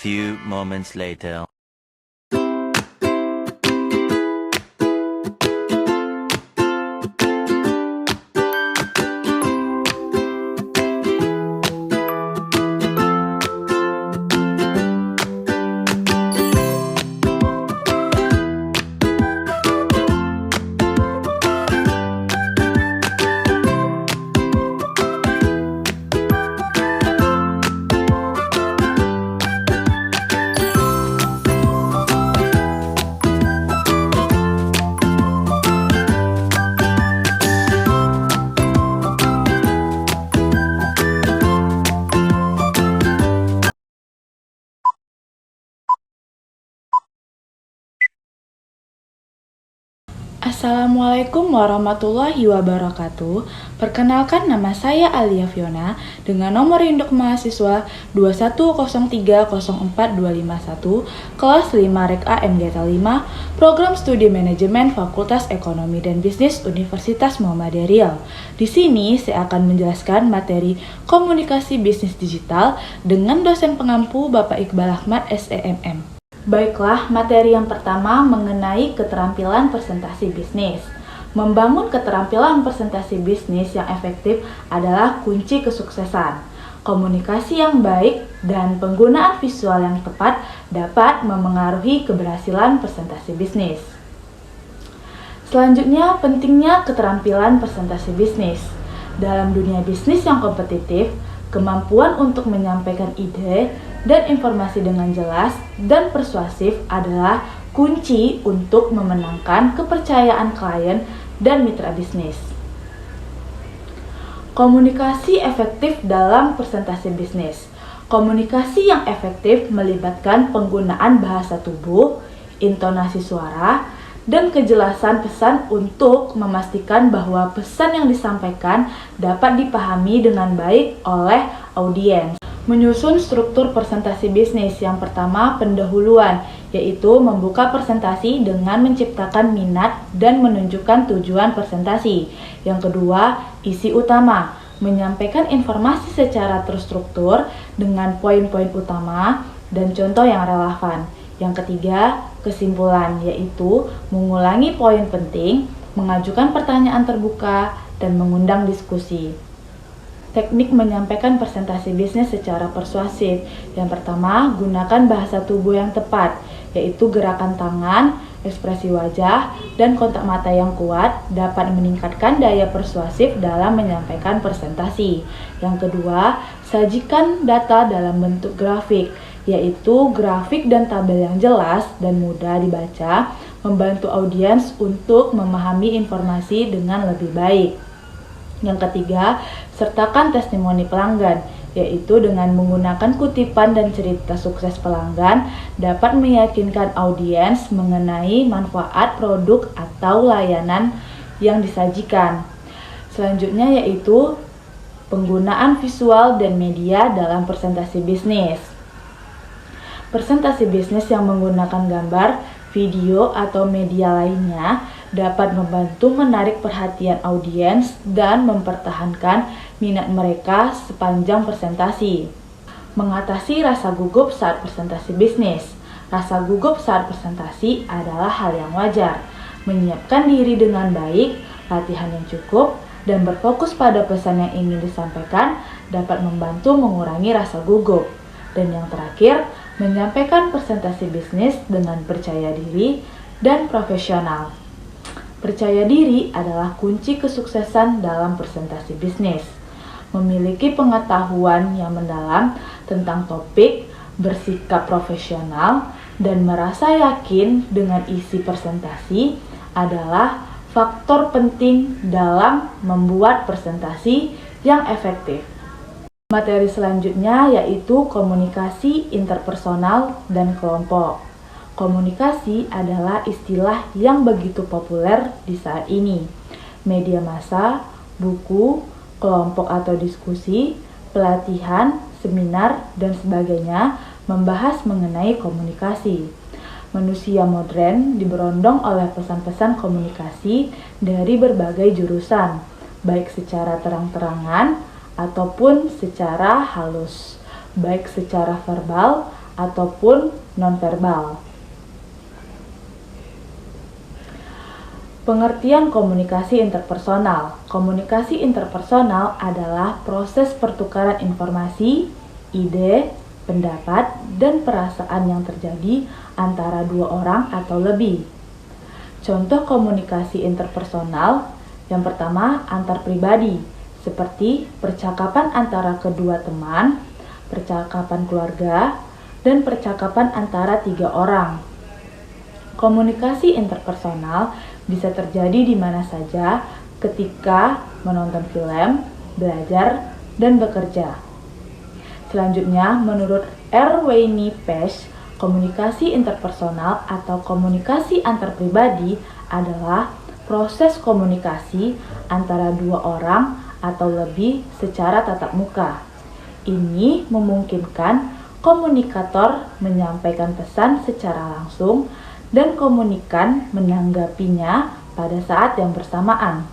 few moments later. Assalamualaikum warahmatullahi wabarakatuh. Perkenalkan, nama saya Alia Fiona dengan nomor induk mahasiswa 210304251, kelas 5 Rek A MGT 5, Program Studi Manajemen Fakultas Ekonomi dan Bisnis Universitas Muhammadiyah Riau. Di sini saya akan menjelaskan materi komunikasi bisnis digital dengan dosen pengampu Bapak Iqbal Ahmad SEMM. Baiklah, materi yang pertama mengenai keterampilan presentasi bisnis. Membangun keterampilan presentasi bisnis yang efektif adalah kunci kesuksesan. Komunikasi yang baik dan penggunaan visual yang tepat dapat memengaruhi keberhasilan presentasi bisnis. Selanjutnya, pentingnya keterampilan presentasi bisnis. Dalam dunia bisnis yang kompetitif, kemampuan untuk menyampaikan ide dan informasi dengan jelas dan persuasif adalah kunci untuk memenangkan kepercayaan klien dan mitra bisnis. Komunikasi efektif dalam presentasi bisnis. Komunikasi yang efektif melibatkan penggunaan bahasa tubuh, intonasi suara, dan kejelasan pesan untuk memastikan bahwa pesan yang disampaikan dapat dipahami dengan baik oleh audiens. Menyusun struktur presentasi bisnis. Yang pertama, pendahuluan, yaitu membuka presentasi dengan menciptakan minat dan menunjukkan tujuan presentasi. Yang kedua, isi utama, menyampaikan informasi secara terstruktur dengan poin-poin utama dan contoh yang relevan. Yang ketiga, kesimpulan, yaitu mengulangi poin penting, mengajukan pertanyaan terbuka, dan mengundang diskusi. Teknik menyampaikan presentasi bisnis secara persuasif. Yang pertama, gunakan bahasa tubuh yang tepat, yaitu gerakan tangan, ekspresi wajah, dan kontak mata yang kuat dapat meningkatkan daya persuasif dalam menyampaikan presentasi. Yang kedua, sajikan data dalam bentuk grafik, yaitu grafik dan tabel yang jelas dan mudah dibaca, membantu audiens untuk memahami informasi dengan lebih baik. Yang ketiga, sertakan testimoni pelanggan, yaitu dengan menggunakan kutipan dan cerita sukses pelanggan dapat meyakinkan audiens mengenai manfaat produk atau layanan yang disajikan. Selanjutnya yaitu penggunaan visual dan media dalam presentasi bisnis. Presentasi bisnis yang menggunakan gambar, video, atau media lainnya dapat membantu menarik perhatian audiens dan mempertahankan minat mereka sepanjang presentasi. Mengatasi rasa gugup saat presentasi bisnis. Rasa gugup saat presentasi adalah hal yang wajar. Menyiapkan diri dengan baik, latihan yang cukup, dan berfokus pada pesan yang ingin disampaikan dapat membantu mengurangi rasa gugup. Dan yang terakhir, menyampaikan presentasi bisnis dengan percaya diri dan profesional. Percaya diri adalah kunci kesuksesan dalam presentasi bisnis. Memiliki pengetahuan yang mendalam tentang topik, bersikap profesional, dan merasa yakin dengan isi presentasi adalah faktor penting dalam membuat presentasi yang efektif. Materi selanjutnya yaitu komunikasi interpersonal dan kelompok. Komunikasi adalah istilah yang begitu populer di saat ini. Media massa, buku, kelompok atau diskusi, pelatihan, seminar, dan sebagainya membahas mengenai komunikasi. Manusia modern diberondong oleh pesan-pesan komunikasi dari berbagai jurusan, baik secara terang-terangan ataupun secara halus, baik secara verbal ataupun nonverbal. Pengertian komunikasi interpersonal. Komunikasi interpersonal adalah proses pertukaran informasi, ide, pendapat, dan perasaan yang terjadi antara dua orang atau lebih. Contoh komunikasi interpersonal, yang pertama antar pribadi, seperti percakapan antara kedua teman, percakapan keluarga, dan percakapan antara 3 orang. Komunikasi interpersonal bisa terjadi di mana saja ketika menonton film, belajar, dan bekerja. Selanjutnya, menurut R. Wayne Pesch, komunikasi interpersonal atau komunikasi antar pribadi adalah proses komunikasi antara 2 orang atau lebih secara tatap muka. Ini memungkinkan komunikator menyampaikan pesan secara langsung dan komunikan menanggapinya pada saat yang bersamaan.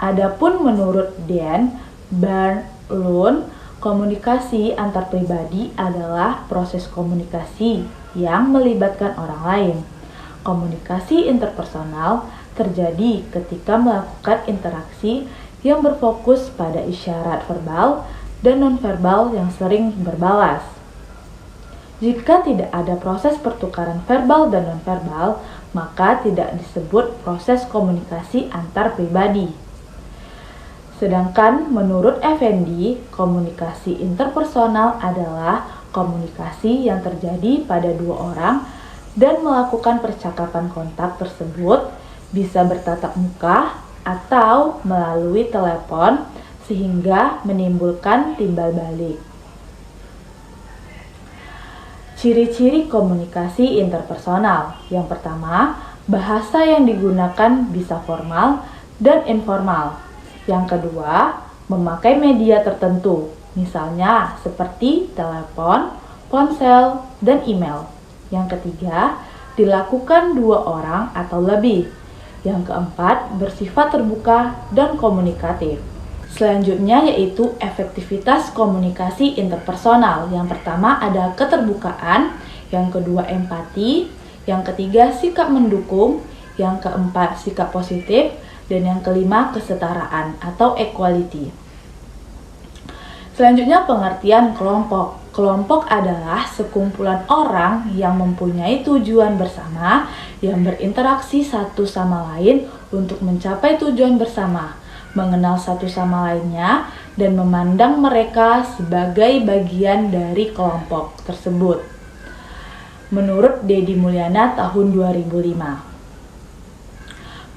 Adapun menurut Dan Barlow, komunikasi antar pribadi adalah proses komunikasi yang melibatkan orang lain. Komunikasi interpersonal terjadi ketika melakukan interaksi yang berfokus pada isyarat verbal dan nonverbal yang sering berbalas. Jika tidak ada proses pertukaran verbal dan nonverbal, maka tidak disebut proses komunikasi antar pribadi. Sedangkan menurut Effendi, komunikasi interpersonal adalah komunikasi yang terjadi pada 2 orang dan melakukan percakapan kontak tersebut bisa bertatap muka atau melalui telepon sehingga menimbulkan timbal balik. Ciri-ciri komunikasi interpersonal. Yang pertama, bahasa yang digunakan bisa formal dan informal. Yang kedua, memakai media tertentu, misalnya seperti telepon, ponsel, dan email. Yang ketiga, dilakukan 2 orang atau lebih. Yang keempat, bersifat terbuka dan komunikatif. Selanjutnya yaitu efektivitas komunikasi interpersonal. Yang pertama ada keterbukaan, yang kedua empati, yang ketiga sikap mendukung, yang keempat sikap positif, dan yang kelima kesetaraan atau equality. Selanjutnya pengertian kelompok. Kelompok adalah sekumpulan orang yang mempunyai tujuan bersama yang berinteraksi satu sama lain untuk mencapai tujuan bersama, mengenal satu sama lainnya, dan memandang mereka sebagai bagian dari kelompok tersebut. Menurut Deddy Mulyana tahun 2005.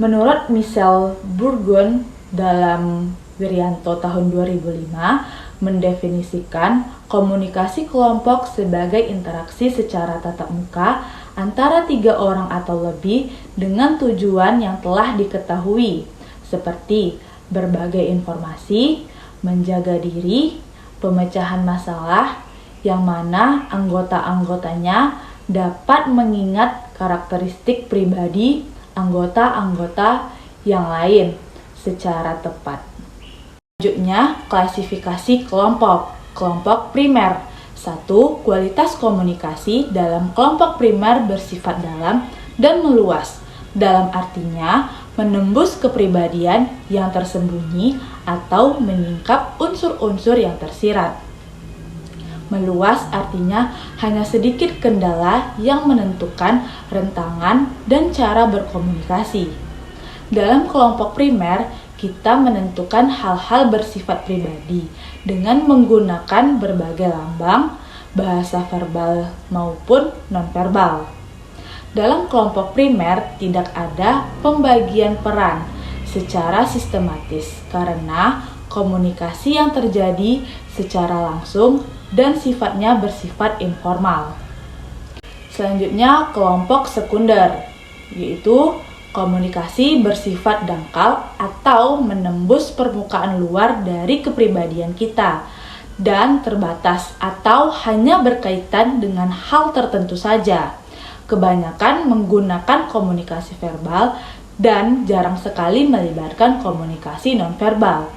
Menurut Michel Bourgogne dalam Wirianto tahun 2005 mendefinisikan komunikasi kelompok sebagai interaksi secara tatap muka antara 3 orang atau lebih dengan tujuan yang telah diketahui, seperti berbagai informasi, menjaga diri, pemecahan masalah, yang mana anggota-anggotanya dapat mengingat karakteristik pribadi anggota-anggota yang lain secara tepat. Selanjutnya, klasifikasi kelompok. Kelompok primer. 1. Kualitas komunikasi dalam kelompok primer bersifat dalam dan meluas. Dalam artinya, menembus kepribadian yang tersembunyi atau menyingkap unsur-unsur yang tersirat. Meluas artinya hanya sedikit kendala yang menentukan rentangan dan cara berkomunikasi. Dalam kelompok primer, kita menentukan hal-hal bersifat pribadi dengan menggunakan berbagai lambang, bahasa verbal maupun nonverbal. Dalam kelompok primer tidak ada pembagian peran secara sistematis karena komunikasi yang terjadi secara langsung dan sifatnya bersifat informal. Selanjutnya kelompok sekunder, yaitu komunikasi bersifat dangkal atau menembus permukaan luar dari kepribadian kita dan terbatas atau hanya berkaitan dengan hal tertentu saja. Kebanyakan menggunakan komunikasi verbal dan jarang sekali melibatkan komunikasi nonverbal.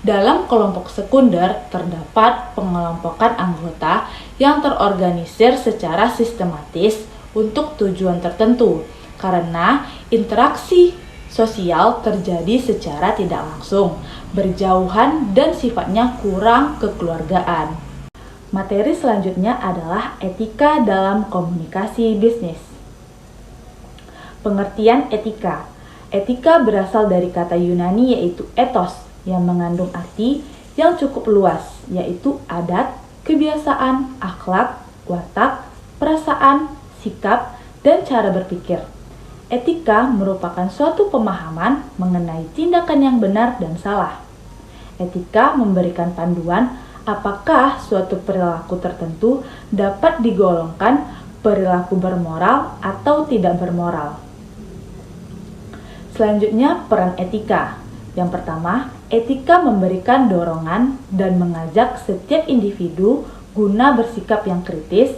Dalam kelompok sekunder terdapat pengelompokan anggota yang terorganisir secara sistematis untuk tujuan tertentu karena interaksi sosial terjadi secara tidak langsung, berjauhan dan sifatnya kurang kekeluargaan. Materi selanjutnya adalah etika dalam komunikasi bisnis. Pengertian etika. Etika berasal dari kata Yunani yaitu ethos yang mengandung arti yang cukup luas, yaitu adat, kebiasaan, akhlak, watak, perasaan, sikap, dan cara berpikir. Etika merupakan suatu pemahaman mengenai tindakan yang benar dan salah. Etika memberikan panduan apakah suatu perilaku tertentu dapat digolongkan perilaku bermoral atau tidak bermoral. Selanjutnya, peran etika. Yang pertama, etika memberikan dorongan dan mengajak setiap individu guna bersikap yang kritis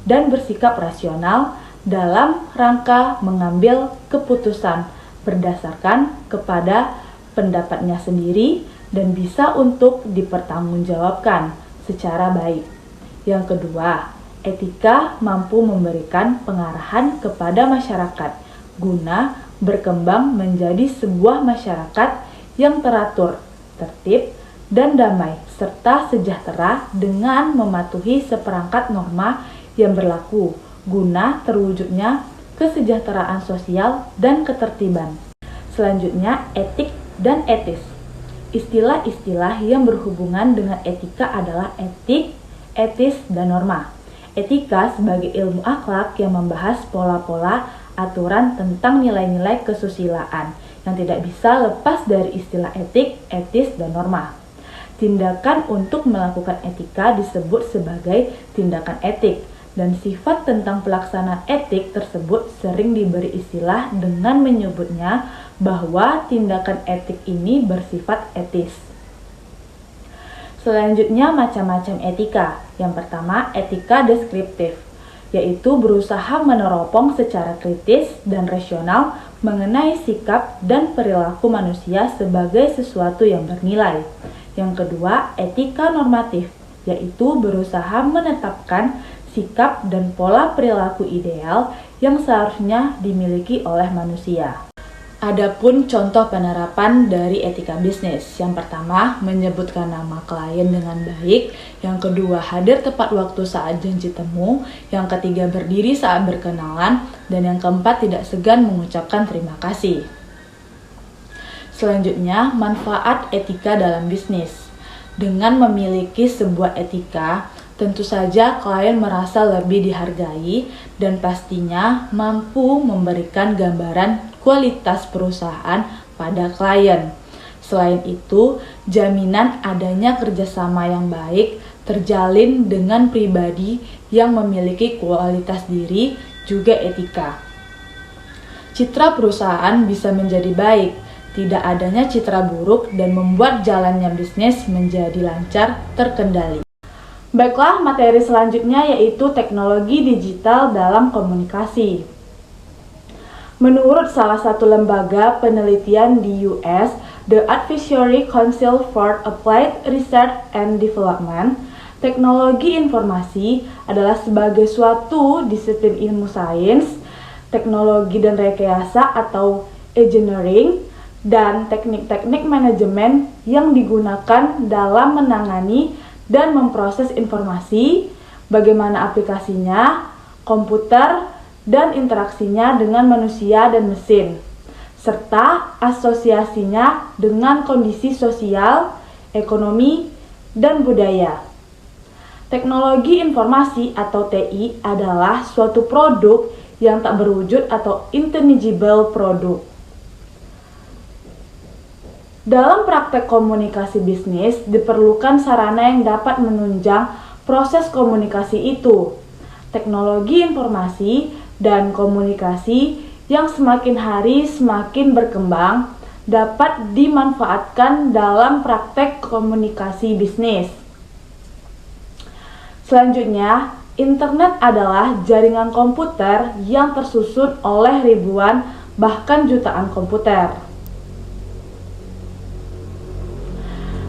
dan bersikap rasional dalam rangka mengambil keputusan berdasarkan kepada pendapatnya sendiri dan bisa untuk dipertanggungjawabkan secara baik. Yang kedua, etika mampu memberikan pengarahan kepada masyarakat guna berkembang menjadi sebuah masyarakat yang teratur, tertib, dan damai, serta sejahtera dengan mematuhi seperangkat norma yang berlaku, guna terwujudnya kesejahteraan sosial dan ketertiban. Selanjutnya, etik dan etis. Istilah-istilah yang berhubungan dengan etika adalah etik, etis, dan norma. Etika sebagai ilmu akhlak yang membahas pola-pola aturan tentang nilai-nilai kesusilaan yang tidak bisa lepas dari istilah etik, etis, dan norma. Tindakan untuk melakukan etika disebut sebagai tindakan etik, dan sifat tentang pelaksanaan etik tersebut sering diberi istilah dengan menyebutnya bahwa tindakan etik ini bersifat etis. Selanjutnya, macam-macam etika. Yang pertama, etika deskriptif, yaitu berusaha meneropong secara kritis dan rasional mengenai sikap dan perilaku manusia sebagai sesuatu yang bernilai. Yang kedua, etika normatif, yaitu berusaha menetapkan sikap dan pola perilaku ideal yang seharusnya dimiliki oleh manusia. Adapun contoh penerapan dari etika bisnis. Yang pertama, menyebutkan nama klien dengan baik. Yang kedua, hadir tepat waktu saat janji temu. Yang ketiga, berdiri saat berkenalan. Dan yang keempat, tidak segan mengucapkan terima kasih. Selanjutnya, manfaat etika dalam bisnis. Dengan memiliki sebuah etika, tentu saja klien merasa lebih dihargai dan pastinya mampu memberikan gambaran kualitas perusahaan pada klien. Selain itu, jaminan adanya kerjasama yang baik terjalin dengan pribadi yang memiliki kualitas diri juga etika. Citra perusahaan bisa menjadi baik, tidak adanya citra buruk dan membuat jalannya bisnis menjadi lancar terkendali. Baiklah, materi selanjutnya yaitu teknologi digital dalam komunikasi. Menurut salah satu lembaga penelitian di US, The Advisory Council for Applied Research and Development, teknologi informasi adalah sebagai suatu disiplin ilmu sains, teknologi dan rekayasa atau engineering, dan teknik-teknik manajemen yang digunakan dalam menangani dan memproses informasi, bagaimana aplikasinya, komputer, dan interaksinya dengan manusia dan mesin, serta asosiasinya dengan kondisi sosial, ekonomi, dan budaya. Teknologi informasi atau TI adalah suatu produk yang tak berwujud atau intangible product. Dalam praktek komunikasi bisnis, diperlukan sarana yang dapat menunjang proses komunikasi itu. Teknologi informasi dan komunikasi yang semakin hari semakin berkembang dapat dimanfaatkan dalam praktek komunikasi bisnis. Selanjutnya, internet adalah jaringan komputer yang tersusun oleh ribuan bahkan jutaan komputer.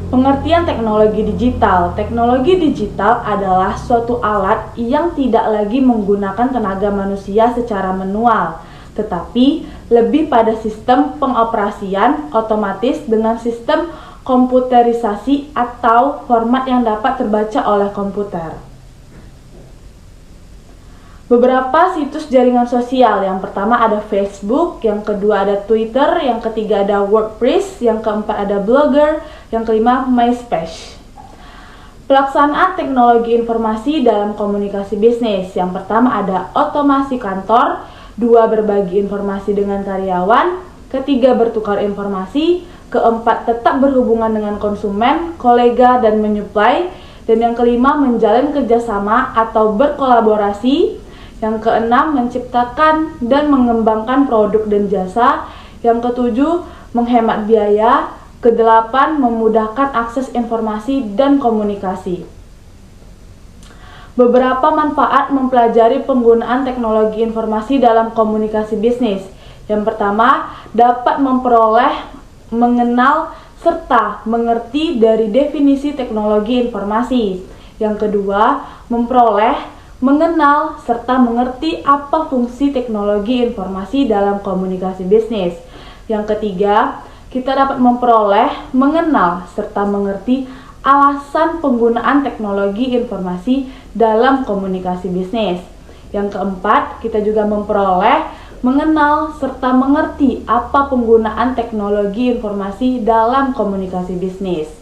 Pengertian teknologi digital. Teknologi digital adalah suatu alat yang tidak lagi menggunakan tenaga manusia secara manual, tetapi lebih pada sistem pengoperasian otomatis dengan sistem komputerisasi atau format yang dapat terbaca oleh komputer. Beberapa situs jaringan sosial. Yang pertama ada Facebook, yang kedua ada Twitter, yang ketiga ada WordPress, yang keempat ada Blogger, yang kelima MySpace. Pelaksanaan teknologi informasi dalam komunikasi bisnis. Yang pertama ada otomasi kantor, dua berbagi informasi dengan karyawan, ketiga bertukar informasi, keempat tetap berhubungan dengan konsumen, kolega, dan menyuplai, dan yang kelima menjalin kerjasama atau berkolaborasi. Yang keenam, menciptakan dan mengembangkan produk dan jasa. Yang ketujuh, menghemat biaya. Kedelapan, memudahkan akses informasi dan komunikasi. Beberapa manfaat mempelajari penggunaan teknologi informasi dalam komunikasi bisnis. Yang pertama, dapat memperoleh, mengenal, serta mengerti dari definisi teknologi informasi. Yang kedua, memperoleh, mengenal, serta mengerti apa fungsi teknologi informasi dalam komunikasi bisnis. Yang ketiga, kita dapat memperoleh, mengenal, serta mengerti alasan penggunaan teknologi informasi dalam komunikasi bisnis. Yang keempat, kita juga memperoleh, mengenal, serta mengerti apa penggunaan teknologi informasi dalam komunikasi bisnis.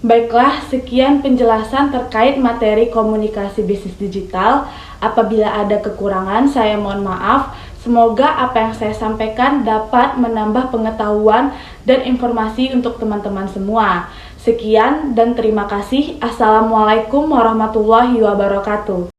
Baiklah, sekian penjelasan terkait materi komunikasi bisnis digital. Apabila ada kekurangan, saya mohon maaf. Semoga apa yang saya sampaikan dapat menambah pengetahuan dan informasi untuk teman-teman semua. Sekian dan terima kasih. Assalamualaikum warahmatullahi wabarakatuh.